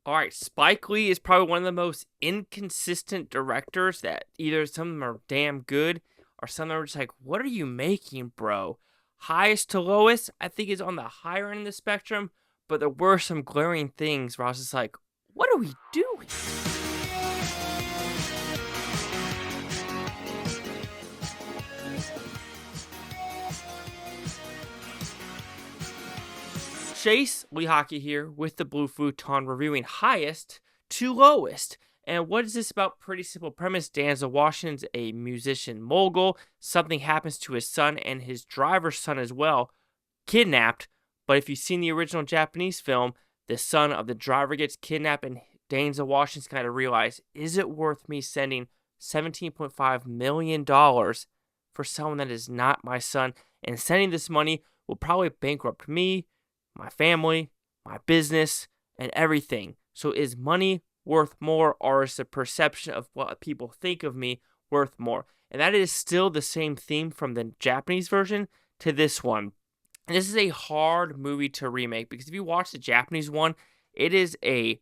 All right, Spike Lee is probably one of the most inconsistent directors that either some of them are damn good or some of them are just like, what are you making, bro? Highest to lowest, I think is on the higher end of the spectrum, but there were some glaring things where I was just like, what are we doing? Chase Lee Hockey here with the Blue Futon reviewing highest to lowest. And what is this about? Pretty simple premise. Denzel Washington's a musician mogul. Something happens to his son and his driver's son as well, kidnapped. But if you've seen the original Japanese film, the son of the driver gets kidnapped and Denzel Washington's kind of realized, is it worth me sending $17.5 million for someone that is not my son? And sending this money will probably bankrupt me, my family, my business, and everything. So is money worth more, or is the perception of what people think of me worth more? And that is still the same theme from the Japanese version to this one. And this is a hard movie to remake because if you watch the Japanese one, it is a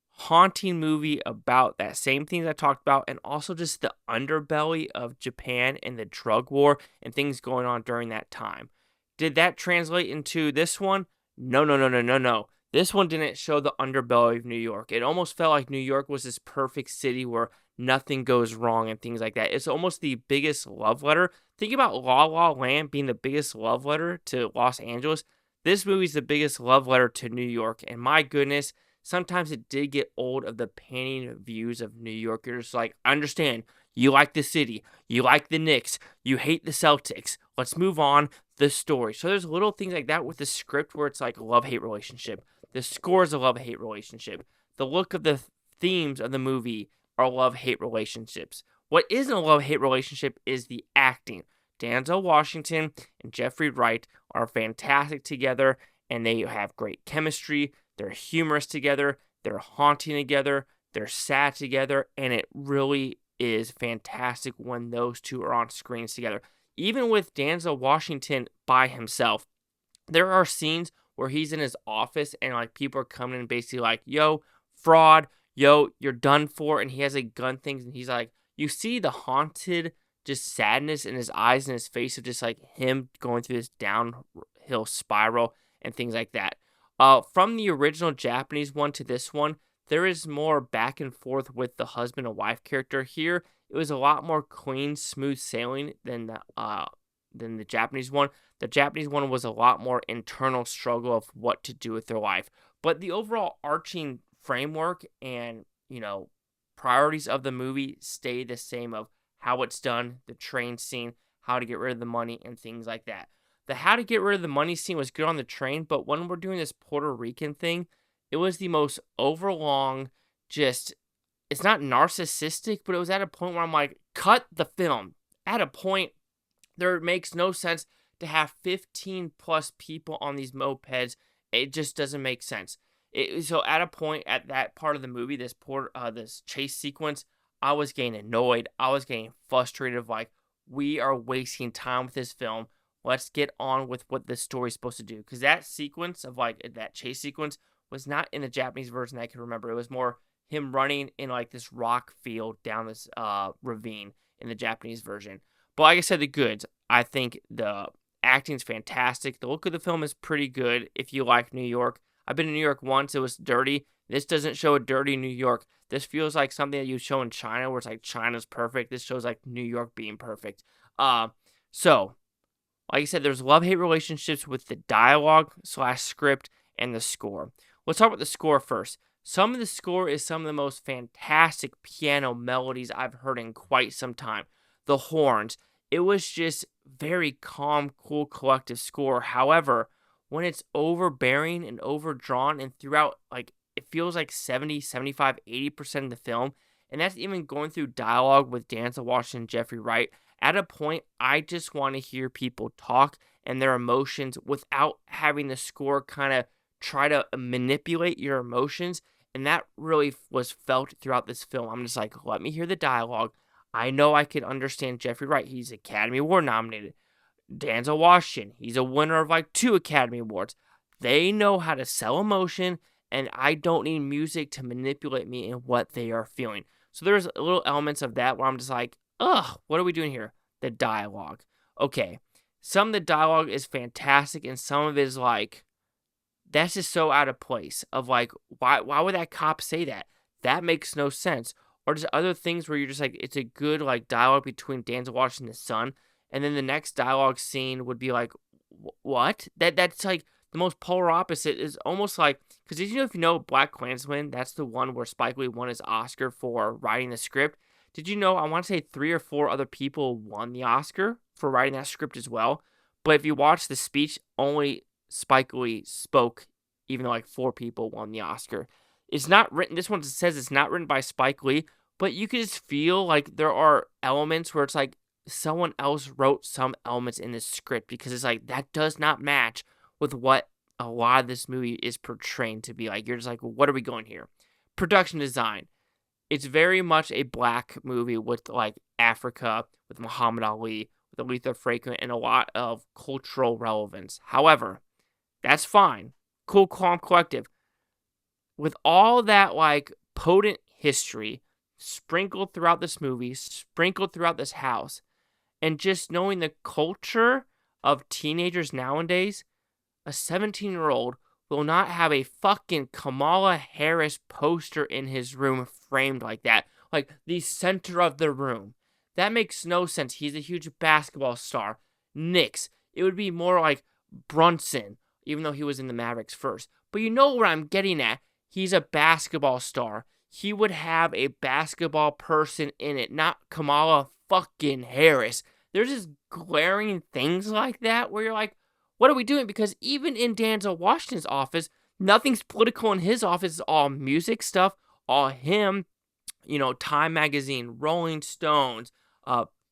haunting movie about that same things I talked about, and also just the underbelly of Japan and the drug war and things going on during that time. Did that translate into this one? No. This one didn't show the underbelly of New York. It almost felt like New York was this perfect city where nothing goes wrong and things like that. It's almost the biggest love letter. Think about La La Land being the biggest love letter to Los Angeles. This movie's the biggest love letter to New York. And my goodness, sometimes it did get old of the painting views of New Yorkers. Like, I understand, you like the city, you like the Knicks, you hate the Celtics. Let's move on the story. So there's little things like that with the script where it's like a love-hate relationship. The score is a love-hate relationship. The look of the themes of the movie are love-hate relationships. What isn't a love-hate relationship is the acting. Denzel Washington and Jeffrey Wright are fantastic together, and they have great chemistry. They're humorous together. They're haunting together. They're sad together, and it really is fantastic when those two are on screens together. Even with Denzel Washington by himself, there are scenes where he's in his office and like people are coming in basically like, yo, fraud, yo, you're done for, and he has like gun things, and he's like, you see the haunted just sadness in his eyes and his face of just like him going through this downhill spiral and things like that. From the original Japanese one to this one, there is more back and forth with the husband and wife character. Here, it was a lot more clean, smooth sailing than the Japanese one. The Japanese one was a lot more internal struggle of what to do with their life. But the overall arching framework and, priorities of the movie stay the same of how it's done, the train scene, how to get rid of the money, and things like that. The how to get rid of the money scene was good on the train, but when we're doing this Puerto Rican thing, it was the most overlong, just, it's not narcissistic, but it was at a point where I'm like, cut the film. At a point, there makes no sense to have 15 plus people on these mopeds. It just doesn't make sense. So at a point at that part of the movie, this chase sequence, I was getting annoyed. I was getting frustrated of like, we are wasting time with this film. Let's get on with what the story's supposed to do. Because that sequence of like that chase sequence was not in the Japanese version that I can remember. It was more him running in like this rock field down this ravine in the Japanese version. But like I said, the goods, I think the acting's fantastic. The look of the film is pretty good if you like New York. I've been to New York once. It was dirty. This doesn't show a dirty New York. This feels like something that you show in China where it's like China's perfect. This shows like New York being perfect. So, like I said, there's love-hate relationships with the dialogue / script and the score. Let's talk about the score first. Some of the score is some of the most fantastic piano melodies I've heard in quite some time. The horns. It was just very calm, cool, collective score. However, when it's overbearing and overdrawn and throughout, like, it feels like 70, 75, 80% of the film, and that's even going through dialogue with Denzel Washington and Jeffrey Wright. At a point, I just want to hear people talk and their emotions without having the score kind of try to manipulate your emotions, and that really was felt throughout this film. I'm just like, let me hear the dialogue. I know I could understand Jeffrey Wright. He's Academy Award nominated. Denzel Washington, he's a winner of like 2 Academy Awards. They know how to sell emotion and I don't need music to manipulate me in what they are feeling. So there's little elements of that where I'm just like, ugh, what are we doing here? The dialogue. Okay, some of the dialogue is fantastic, and some of it is like, that's just so out of place. Of like, why would that cop say that? That makes no sense. Or just other things where you're just like, it's a good like dialogue between Denzel Washington and his son, and then the next dialogue scene would be like, what? That's like the most polar opposite. Is almost like, because did you know, if you know Black Klansman, that's the one where Spike Lee won his Oscar for writing the script. Did you know, I want to say 3 or 4 other people won the Oscar for writing that script as well. But if you watch the speech, only Spike Lee spoke, even though like 4 people won the Oscar. It's not written, this one says it's not written by Spike Lee, but you can just feel like there are elements where it's like someone else wrote some elements in this script, because it's like, that does not match with what a lot of this movie is portraying to be like. You're just like, what are we going here? Production design. It's very much a black movie with like Africa, with Muhammad Ali, with Aretha Franklin, and a lot of cultural relevance. However, that's fine. Cool, calm, collective. With all that like potent history sprinkled throughout this movie, sprinkled throughout this house, and just knowing the culture of teenagers nowadays, a 17-year-old will not have a fucking Kamala Harris poster in his room framed like that. Like the center of the room. That makes no sense. He's a huge basketball star. Knicks. It would be more like Brunson, even though he was in the Mavericks first. But you know where I'm getting at. He's a basketball star. He would have a basketball person in it, not Kamala fucking Harris. There's just glaring things like that where you're like, what are we doing? Because even in Denzel Washington's office, nothing's political in his office. It's all music stuff, all him, Time Magazine, Rolling Stones,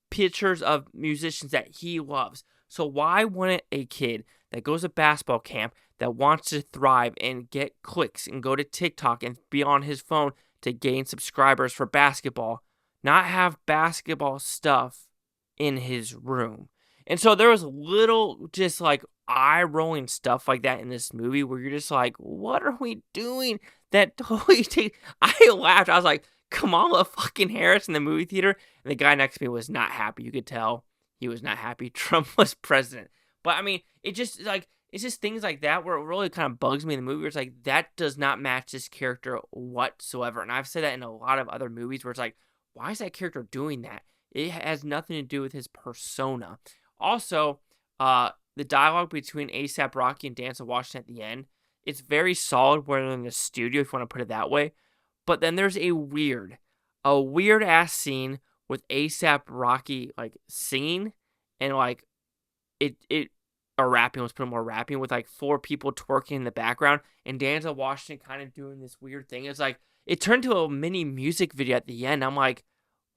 pictures of musicians that he loves. So why wouldn't a kid that goes to basketball camp, that wants to thrive and get clicks and go to TikTok and be on his phone to gain subscribers for basketball, not have basketball stuff in his room? And so there was little just like eye-rolling stuff like that in this movie where you're just like, what are we doing? That totally I laughed. I was like, Kamala fucking Harris in the movie theater. And the guy next to me was not happy. You could tell he was not happy Trump was president. But I mean, it's just things like that where it really kind of bugs me in the movie where it's like, that does not match this character whatsoever. And I've said that in a lot of other movies where it's like, why is that character doing that? It has nothing to do with his persona. Also, the dialogue between A$AP Rocky and Denzel Washington at the end, it's very solid when they're in the studio, if you want to put it that way. But then there's a weird ass scene with A$AP Rocky like singing and like or rapping, let's put more rapping, with like 4 people twerking in the background, and Denzel Washington kind of doing this weird thing. It's like, it turned to a mini music video at the end. I'm like,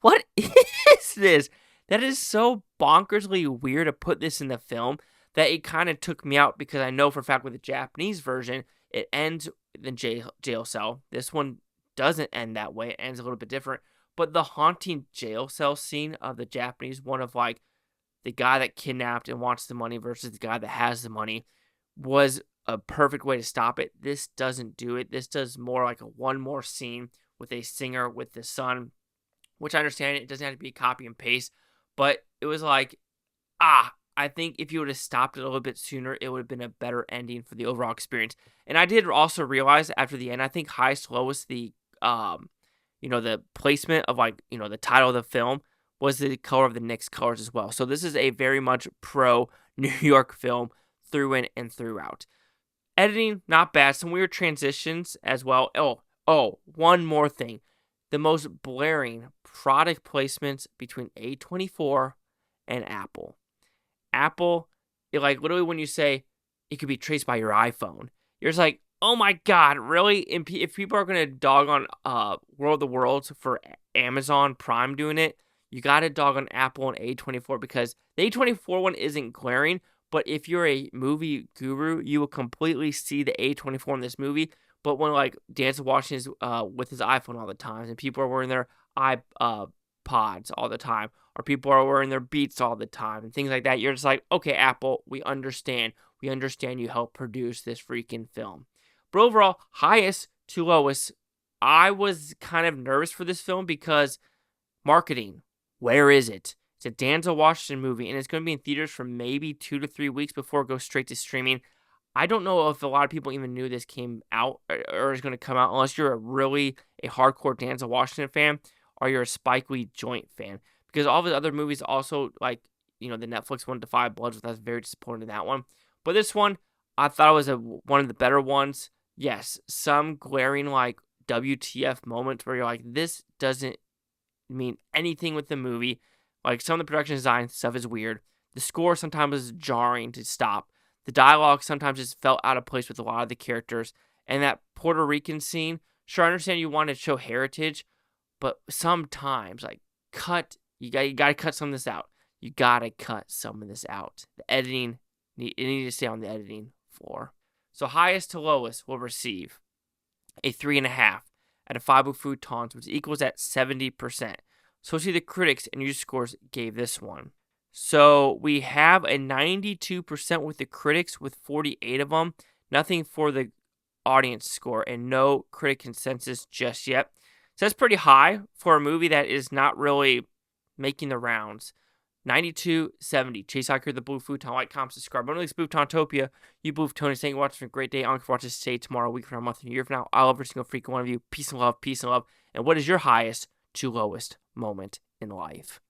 what is this? That is so bonkersly weird to put this in the film that it kind of took me out, because I know for a fact with the Japanese version, it ends in jail cell. This one doesn't end that way. It ends a little bit different. But the haunting jail cell scene of the Japanese one, of like the guy that kidnapped and wants the money versus the guy that has the money, was a perfect way to stop it. This doesn't do it. This does more like a one more scene with a singer with the son, which I understand it doesn't have to be copy and paste, but it was like, I think if you would have stopped it a little bit sooner, it would have been a better ending for the overall experience. And I did also realize after the end, I think highest lowest, the placement of like, the title of the film was the color of the Knicks colors as well. So this is a very much pro New York film through in and throughout. Editing, not bad. Some weird transitions as well. Oh, one more thing. The most blaring product placements between A24 and Apple. Apple, like literally when you say it could be traced by your iPhone, you're just like, oh my God, really? And if people are going to dog on World of the Worlds for Amazon Prime doing it, you got to dog on Apple and A24, because the A24 one isn't glaring, but if you're a movie guru, you will completely see the A24 in this movie. But when like Denzel Washington is with his iPhone all the time, and people are wearing their iPods all the time, or people are wearing their Beats all the time, and things like that, you're just like, okay, Apple, we understand. We understand you helped produce this freaking film. But overall, highest to lowest, I was kind of nervous for this film because marketing, where is it? It's a Denzel Washington movie, and it's going to be in theaters for maybe 2 to 3 weeks before it goes straight to streaming. I don't know if a lot of people even knew this came out or is going to come out unless you're a hardcore Denzel Washington fan or you're a Spike Lee joint fan. Because all of the other movies also, like, the Netflix one, Defy Bloods, I was very disappointed in that one. But this one, I thought it was one of the better ones. Yes, some glaring, like, WTF moments where you're like, this doesn't mean anything with the movie. Like, some of the production design stuff is weird. The score sometimes is jarring to stop. The dialogue sometimes just felt out of place with a lot of the characters. And that Puerto Rican scene, sure, I understand you want to show heritage, but sometimes, like, you got to cut some of this out. You got to cut some of this out. The editing, it needs to stay on the editing floor. So highest to lowest will receive a 3.5 out of 5 Futons, which equals at 70%. So see the critics and user scores gave this one. So we have a 92% with the critics with 48 of them. Nothing for the audience score and no critic consensus just yet. So that's pretty high for a movie that is not really making the rounds. 92-70. Chase Hiker, the Blue Futon. Like, comment, subscribe. But at least Futontopia. You Blue Futonians, thank you for watching. A great day. I'm watch this today, tomorrow, a week from now, a month, and a year from now. I love every single freaking one of you. Peace and love. Peace and love. And what is your highest to lowest moment in life?